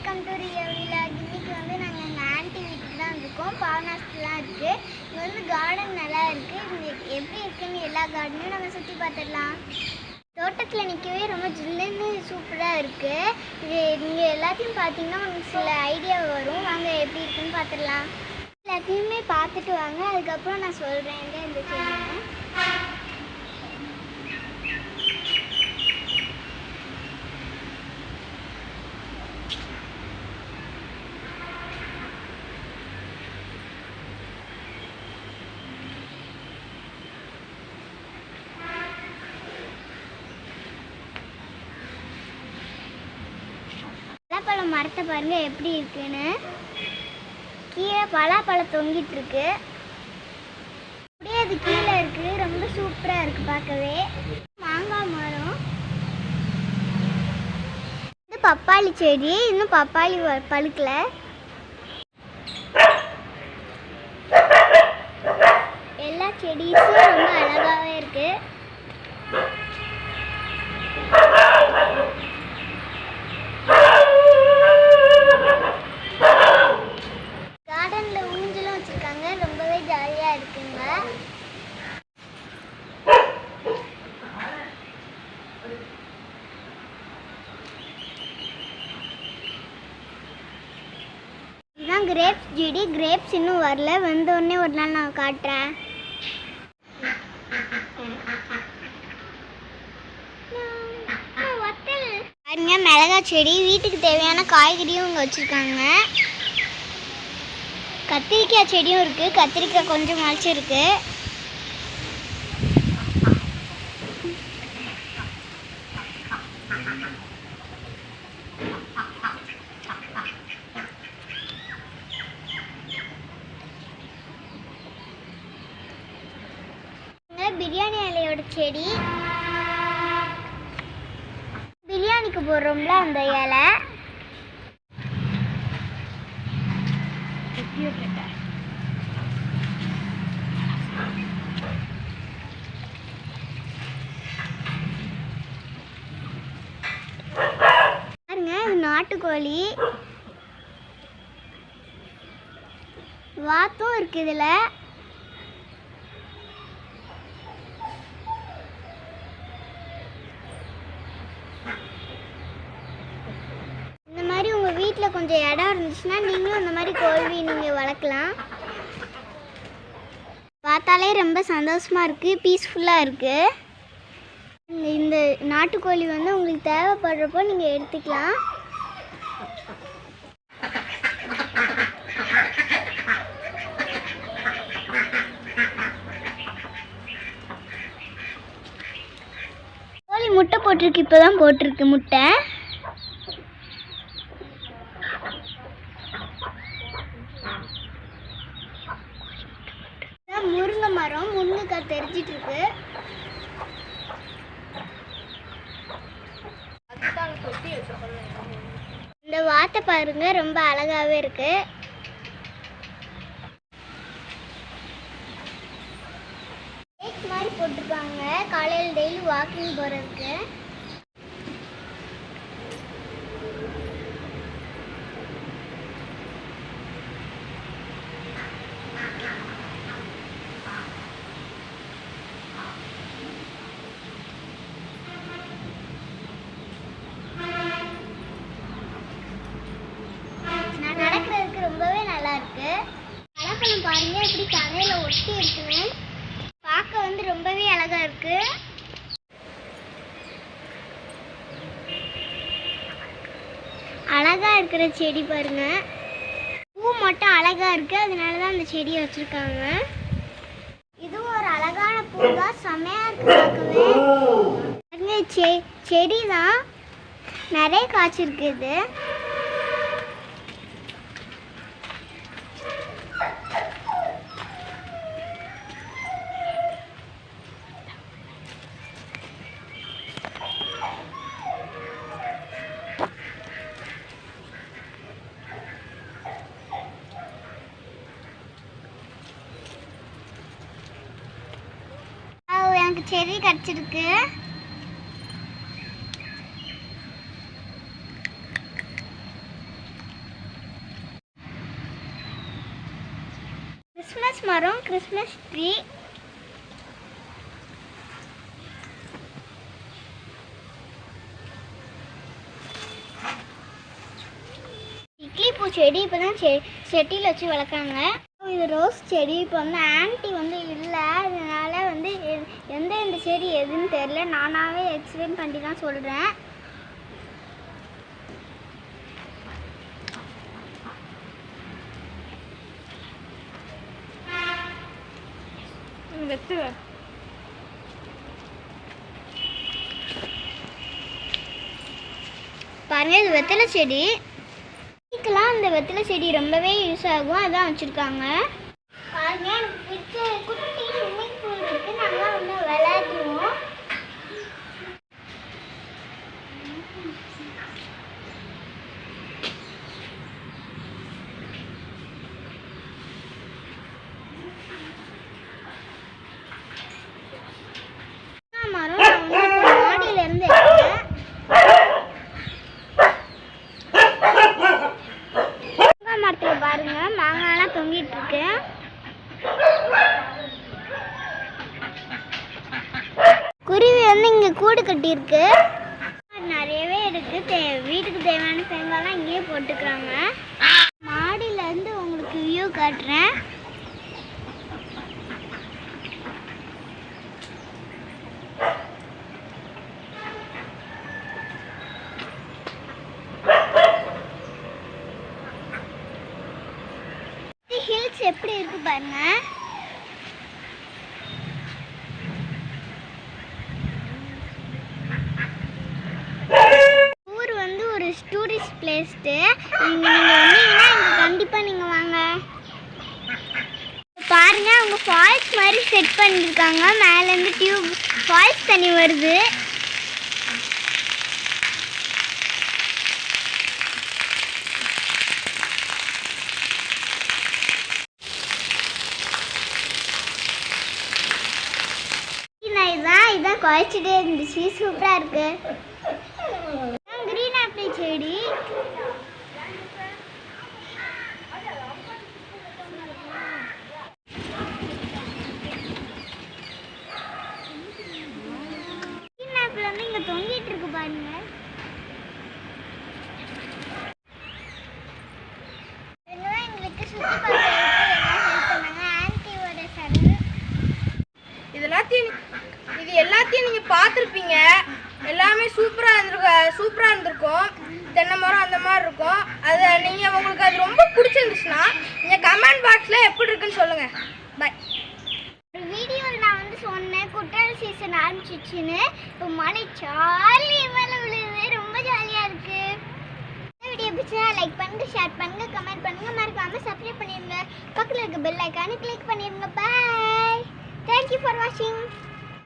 Welcome to Riya vlog. இன்னைக்கு வந்து நாங்கள் எங்கள் ஆண்டி வீட்டுக்கு தான் இருக்கோம். பாவனாஸ்லாம் இருக்குது. இங்கே வந்து கார்டன் நல்லா இருக்குது. இங்கே எப்படி இருக்குன்னு எல்லா கார்டனையும் நம்ம சுற்றி பார்த்துடலாம். தோட்டத்தில் நிற்கவே ரொம்ப ஜில்லுன்னு சூப்பராக இருக்குது. இது நீங்கள் எல்லாத்தையும் பார்த்தீங்கன்னா உங்களுக்கு சில ஐடியா வரும். வாங்க எப்படி இருக்குன்னு பார்த்துடலாம். எல்லாத்தையுமே பார்த்துட்டு வாங்க, அதுக்கப்புறம் நான் சொல்கிறேன் இந்த செடியை. பலாப்பழம் மரத்தை பாருங்க எப்படி இருக்குன்னு. கீழே பலாப்பழம் தொங்கிட்டு இருக்கு. அப்படியே அது கீழே இருக்கு. ரொம்ப சூப்பரா இருக்கு பார்க்கவே. மாங்காய் மரம், இது பப்பாளி செடி. இன்னும் பப்பாளி பழுக்கல. எல்லா செடியும் ரொம்ப அழகாவே இருக்கு. இதுதான் கிரேப்ஸ் செடி. கிரேப்ஸ் இன்னும் வரல, வந்தோடனே ஒரு நாள் நான் காட்டுறேன். பாருங்க மிளகாய் செடி. வீட்டுக்கு தேவையான காய்கறியும் இங்கே வச்சுருக்காங்க. கத்திரிக்காய் செடியும் இருக்குது. கத்திரிக்காய் கொஞ்சம் முளைச்சிருக்கு. பிரியாணி இலையோட செடி. பிரியாணிக்கு போடுறோம்ல அந்த இலை. பாருங்க இது நாட்டுக்கோழி. வாத்தும் இருக்கு இதுல. வீட்டில் கொஞ்சம் இடம் இருந்துச்சுன்னா நீங்களும் இந்த மாதிரி கோழி நீங்கள் வளர்க்கலாம். பார்த்தாலே ரொம்ப சந்தோஷமாக இருக்குது, பீஸ்ஃபுல்லாக இருக்குது. இந்த நாட்டுக்கோழி வந்து உங்களுக்கு தேவைப்படுறப்போ நீங்கள் எடுத்துக்கலாம். கோழி முட்டை போட்டிருக்கு. இப்போ தான் போட்டிருக்கு முட்டை. முருங்கை மரம், முருங்கைக்காய் தெரிஞ்சிட்டு இருக்கு. இந்த வாத்தை பாருங்க ரொம்ப அழகாவே இருக்கு. மாதிரி போட்டிருக்காங்க காலையில் டெய்லி வாக்கிங் போறதுக்கு. ரொம்பவே நல்லா இருக்கு. பலாப்பழம் பாருங்க எப்படி தலையில ஒட்டி இருக்குன்னு. பார்க்க வந்து ரொம்பவே அழகா இருக்கு. அழகா இருக்கிற செடி பாருங்க. பூ மட்டும் அழகா இருக்கு, அதனாலதான் அந்த செடியை வச்சிருக்காங்க. இதுவும் ஒரு அழகான பூ தான், செமையா இருக்கு பார்க்கவே. செடி தான் நிறைய காய்ச்சிருக்கு. இது எனக்கு செடி கிடச்சிருக்கு. கிறிஸ்மஸ் மரம், கிறிஸ்மஸ் ட்ரீ, இட்லி பூ செடி இப்போ தான் செட்டியில் வச்சு வளர்க்குறாங்க. இது ரோஸ் செடி. இப்போ வந்து ஆன்ட்டி வந்து இல்லை, அதனால வந்து எந்த செடி எதுன்னு தெரியல, நானாகவே எக்ஸ்பிளைன் பண்ணி தான் சொல்கிறேன். பாருங்க, இது வெத்தலை செடி. இதுக்கெல்லாம் இந்த வெத்தலை செடி ரொம்பவே யூஸ் ஆகும், அதான் வச்சுருக்காங்க. பாருங்க, எனக்கு பிடிச்ச குட்டி ஸ்விம்மிங் பூல் இருக்கு, நாங்கள் வந்து விளையாடுவோம். மரம் நான் வந்து மாடியில இருந்து எடுத்தேன். மாங்காய் மரத்துல பாருங்க, மாங்காய்லாம் தொங்கிட்டு இருக்கு. குருவி வந்து இங்க கூடு கட்டி இருக்கு. நிறையவே இருக்கு. வீட்டுக்கு தேவையான தேங்காய்லாம் இங்கேயே போட்டுக்கிறாங்க. மாடியில இருந்து உங்களுக்கு வியூ காட்டுறேன். ஹில்ஸ் எப்படி இருக்கு பாருங்க. ஊர் வந்து ஒரு டூரிஸ்ட் பிளேஸ். நீங்க வந்தீங்கன்னா இங்க கண்டிப்பா நீங்க வாங்க. பாருங்க, அவங்க ஃபால்ஸ் மாதிரி செட் பண்ணிருக்காங்க. மேல இருந்து டியூப் ஃபால்ஸ் தண்ணி வருது. இதான் குறைச்சிட்டே இருந்துச்சு, சூப்பரா இருக்கு. கிரீன் ஆப்பிள் செடி. கிரீன் ஆப்பிள் வந்து இங்க தொங்கிட்டு இருக்கு பாருங்க. எங்களுக்கு சுத்தி பார்க்க ஆன்ட்டியோட சன். இது எல்லாத்தையும் நீங்கள் பார்த்துருப்பீங்க. எல்லாமே சூப்பராக இருந்திருக்கும். தென்னை மரம் அந்த மாதிரி இருக்கும். அதை நீங்கள் உங்களுக்கு அது ரொம்ப பிடிச்சிருந்துச்சுன்னா நீங்கள் கமெண்ட் பாக்ஸில் எப்படி இருக்குன்னு சொல்லுங்கள். பாய். ஒரு வீடியோவில் நான் வந்து சொன்னேன் குற்றால சீசன் ஆரம்பிச்சிச்சுன்னு. இப்போ மழை ஜாலி மேலே விழுது, ரொம்ப ஜாலியாக இருக்குது. இந்த வீடியோ பிடிச்சா லைக் பண்ணுங்க, ஷேர் பண்ணுங்க, கமெண்ட் பண்ணுங்க, மறக்காம சப்ஸ்கிரைப் பண்ணிடுங்க. பக்கத்தில் இருக்க பெல் ஐக்கானை கிளிக் பண்ணிடுங்க. பாய். தேங்க்யூ ஃபார் வாட்சிங்.